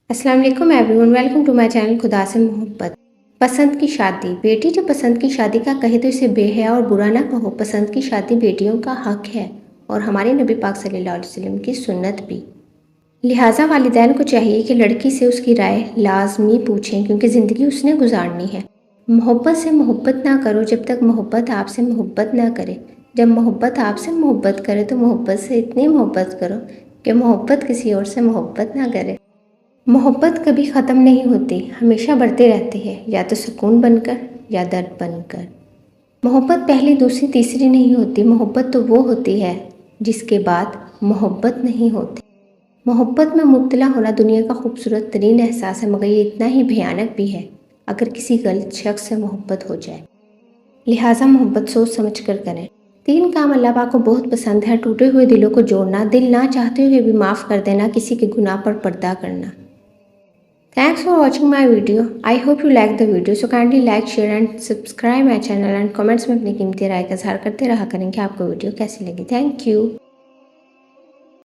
अस्सलाम वालेकुम everyone, welcome to my channel खुदा से मोहब्बत। पसंद की शादी। बेटी जब पसंद की शादी का कहे तो इसे बेहया और बुरा ना कहो। पसंद की शादी बेटियों का हक है और हमारे नबी पाक सल्लल्लाहु अलैहि वसल्लम की सुन्नत भी। लिहाजा वालिदैन को चाहिए कि लड़की से उसकी राय लाजमी पूछें क्योंकि ज़िंदगी उसने गुजारनी है। मोहब्बत से मोहब्बत ना करो जब तक मोहब्बत आपसे मोहब्बत ना करे। जब मोहब्बत आपसे मोहब्बत करे तो मोहब्बत से इतनी मोहब्बत करो कि मोहब्बत किसी और से मोहब्बत ना करे। मोहब्बत कभी ख़त्म नहीं होती, हमेशा बढ़ते रहती है, या तो सुकून बनकर या दर्द बनकर। मोहब्बत पहली दूसरी तीसरी नहीं होती। मोहब्बत तो वो होती है जिसके बाद मोहब्बत नहीं होती। मोहब्बत में मुब्तला होना दुनिया का खूबसूरत तरीन एहसास है, मगर ये इतना ही भयानक भी है अगर किसी गलत शख्स से मोहब्बत हो जाए। लिहाजा मोहब्बत सोच समझ कर करें। 3 काम अल्लाह पाक को बहुत पसंद है: टूटे हुए दिलों को जोड़ना, दिल ना चाहते हुए भी माफ़ कर देना, किसी के गुनाह पर पर्दा करना। Thanks for watching my video. I hope you like the video. So kindly like, share and subscribe my channel and comments में अपनी कीमती राय का इज़हार करते रहा करें कि आपको वीडियो कैसी लगी। Thank you.